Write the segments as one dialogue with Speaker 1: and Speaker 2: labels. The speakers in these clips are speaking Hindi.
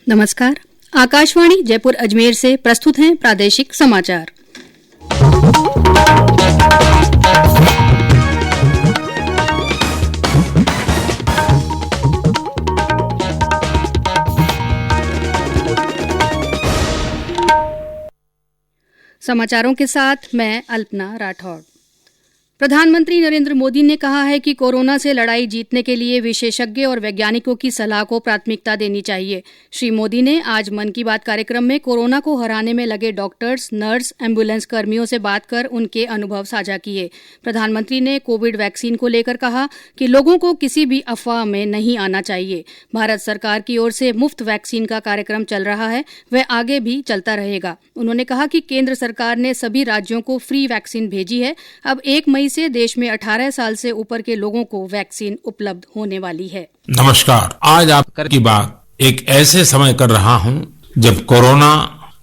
Speaker 1: नमस्कार। आकाशवाणी जयपुर अजमेर से प्रस्तुत हैं प्रादेशिक समाचार। समाचारों के साथ मैं अल्पना राठौड़। प्रधानमंत्री नरेंद्र मोदी ने कहा है कि कोरोना से लड़ाई जीतने के लिए विशेषज्ञ और वैज्ञानिकों की सलाह को प्राथमिकता देनी चाहिए। श्री मोदी ने आज मन की बात कार्यक्रम में कोरोना को हराने में लगे डॉक्टर्स, नर्स, एम्बुलेंस कर्मियों से बात कर उनके अनुभव साझा किए। प्रधानमंत्री ने कोविड वैक्सीन को लेकर कहा कि लोगों को किसी भी अफवाह में नहीं आना चाहिए। भारत सरकार की ओर से मुफ्त वैक्सीन का कार्यक्रम चल रहा है, वह आगे भी चलता रहेगा। उन्होंने कहा कि केंद्र सरकार ने सभी राज्यों को फ्री वैक्सीन भेजी है। अब 1 मई से देश में 18 साल से ऊपर के लोगों को वैक्सीन उपलब्ध होने वाली है।
Speaker 2: नमस्कार। आज आपकी बात एक ऐसे समय कर रहा हूं जब कोरोना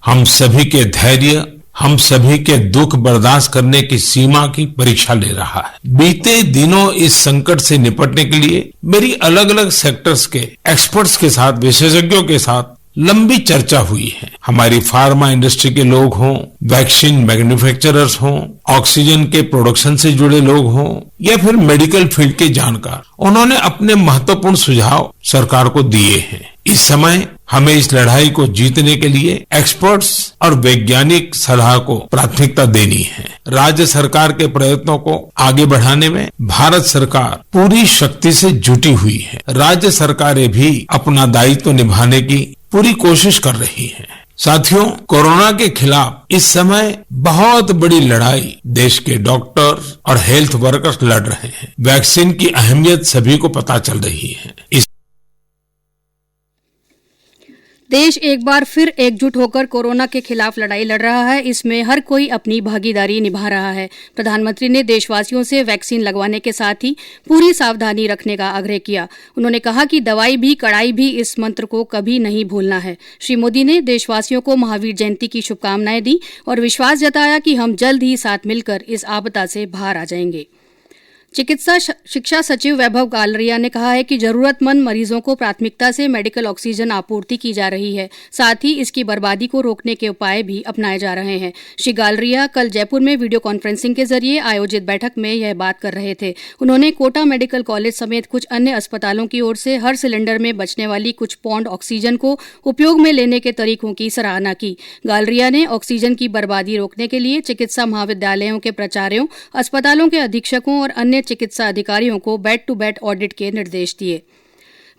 Speaker 2: हम सभी के धैर्य, हम सभी के दुख बर्दाश्त करने की सीमा की परीक्षा ले रहा है। बीते दिनों इस संकट से निपटने के लिए मेरी अलग अलग सेक्टर्स के एक्सपर्ट्स के साथ, विशेषज्ञों के साथ लंबी चर्चा हुई है। हमारी फार्मा इंडस्ट्री के लोग हों, वैक्सीन मैन्युफैक्चरर्स हों, ऑक्सीजन के प्रोडक्शन से जुड़े लोग हों या फिर मेडिकल फील्ड के जानकार, उन्होंने अपने महत्वपूर्ण सुझाव सरकार को दिए हैं। इस समय हमें इस लड़ाई को जीतने के लिए एक्सपर्ट्स और वैज्ञानिक सलाह को प्राथमिकता देनी है। राज्य सरकार के प्रयत्नों को आगे बढ़ाने में भारत सरकार पूरी शक्ति से जुटी हुई है। राज्य सरकारें भी अपना दायित्व निभाने की पूरी कोशिश कर रही हैं। साथियों, कोरोना के खिलाफ इस समय बहुत बड़ी लड़ाई देश के डॉक्टर और हेल्थ वर्कर्स लड़ रहे हैं। वैक्सीन की अहमियत सभी को पता चल रही है।
Speaker 1: देश एक बार फिर एकजुट होकर कोरोना के खिलाफ लड़ाई लड़ रहा है। इसमें हर कोई अपनी भागीदारी निभा रहा है। प्रधानमंत्री ने देशवासियों से वैक्सीन लगवाने के साथ ही पूरी सावधानी रखने का आग्रह किया। उन्होंने कहा कि दवाई भी कड़ाई भी, इस मंत्र को कभी नहीं भूलना है। श्री मोदी ने देशवासियों को महावीर जयंती की शुभकामनाएं दी और विश्वास जताया कि हम जल्द ही साथ मिलकर इस आपदा से बाहर आ जाएंगे। चिकित्सा शिक्षा सचिव वैभव गालरिया ने कहा है कि जरूरतमंद मरीजों को प्राथमिकता से मेडिकल ऑक्सीजन आपूर्ति की जा रही है। साथ ही इसकी बर्बादी को रोकने के उपाय भी अपनाए जा रहे हैं। श्री गालरिया कल जयपुर में वीडियो कॉन्फ्रेंसिंग के जरिए आयोजित बैठक में यह बात कर रहे थे। उन्होंने कोटा मेडिकल कॉलेज समेत कुछ अन्य अस्पतालों की ओर से हर सिलेंडर में बचने वाली कुछ पौंड ऑक्सीजन को उपयोग में लेने के तरीकों की सराहना की। गालरिया ने ऑक्सीजन की बर्बादी रोकने के लिए चिकित्सा महाविद्यालयों के प्राचार्यों, अस्पतालों के अधीक्षकों और अन्य चिकित्सा अधिकारियों को बेड टू बेड ऑडिट के निर्देश दिए।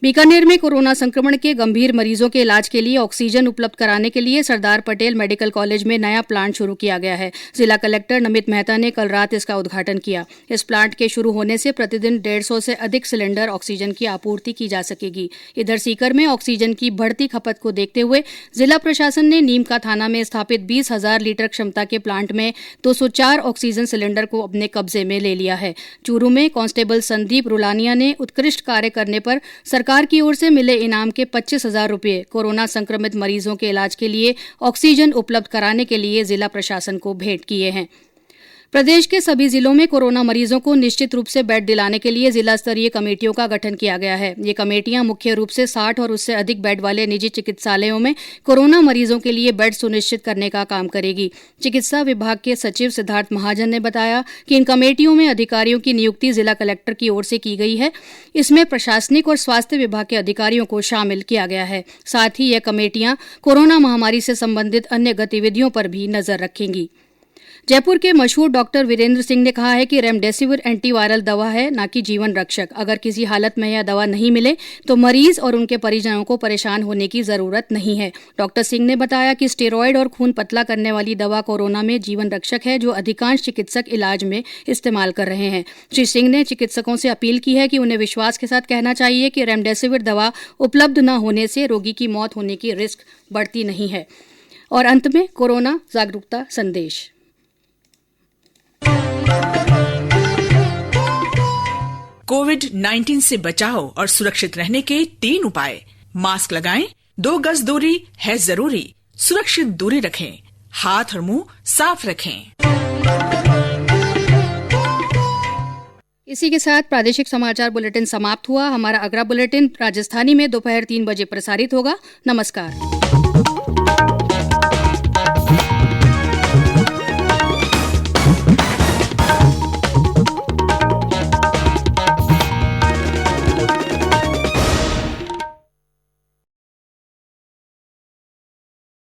Speaker 1: बीकानेर में कोरोना संक्रमण के गंभीर मरीजों के इलाज के लिए ऑक्सीजन उपलब्ध कराने के लिए सरदार पटेल मेडिकल कॉलेज में नया प्लांट शुरू किया गया है। जिला कलेक्टर नमित मेहता ने कल रात इसका उद्घाटन किया। इस प्लांट के शुरू होने से प्रतिदिन 150 से अधिक सिलेंडर ऑक्सीजन की आपूर्ति की जा सकेगी। इधर सीकर में ऑक्सीजन की बढ़ती खपत को देखते हुए जिला प्रशासन ने नीमका थाना में स्थापित 20,000 लीटर क्षमता के प्लांट में 204 ऑक्सीजन सिलेंडर को अपने कब्जे में ले लिया है। चूरू में कांस्टेबल संदीप रुलानिया ने उत्कृष्ट कार्य करने पर सरकार की ओर से मिले इनाम के 25,000 रुपये कोरोना संक्रमित मरीजों के इलाज के लिए ऑक्सीजन उपलब्ध कराने के लिए जिला प्रशासन को भेंट किए हैं। प्रदेश के सभी जिलों में कोरोना मरीजों को निश्चित रूप से बेड दिलाने के लिए जिला स्तरीय कमेटियों का गठन किया गया है। ये कमेटियां मुख्य रूप से 60 और उससे अधिक बेड वाले निजी चिकित्सालयों में कोरोना मरीजों के लिए बेड सुनिश्चित करने का काम करेगी। चिकित्सा विभाग के सचिव सिद्धार्थ महाजन ने बताया कि इन कमेटियों में अधिकारियों की नियुक्ति जिला कलेक्टर की ओर से की गई है। इसमें प्रशासनिक और स्वास्थ्य विभाग के अधिकारियों को शामिल किया गया है। साथ ही ये कमेटियां कोरोना महामारी से संबंधित अन्य गतिविधियों पर भी नजर रखेंगी। जयपुर के मशहूर डॉक्टर वीरेंद्र सिंह ने कहा है कि रेमडेसिविर एंटीवायरल दवा है, न कि जीवन रक्षक। अगर किसी हालत में यह दवा नहीं मिले तो मरीज और उनके परिजनों को परेशान होने की जरूरत नहीं है। डॉक्टर सिंह ने बताया कि स्टेरॉयड और खून पतला करने वाली दवा कोरोना में जीवन रक्षक है, जो अधिकांश चिकित्सक इलाज में इस्तेमाल कर रहे हैं। श्री सिंह ने चिकित्सकों से अपील की है कि उन्हें विश्वास के साथ कहना चाहिए कि रेमडेसिविर दवा उपलब्ध न होने से रोगी की मौत होने की रिस्क बढ़ती नहीं है। और अंत में कोरोना जागरूकता संदेश।
Speaker 3: कोविड-19 से बचाव और सुरक्षित रहने के 3 उपाय। मास्क लगाएं, 2 गज दूरी है जरूरी, सुरक्षित दूरी रखें, हाथ और मुंह साफ रखें।
Speaker 1: इसी के साथ प्रादेशिक समाचार बुलेटिन समाप्त हुआ। हमारा अगला बुलेटिन राजस्थानी में दोपहर 3 बजे प्रसारित होगा। नमस्कार।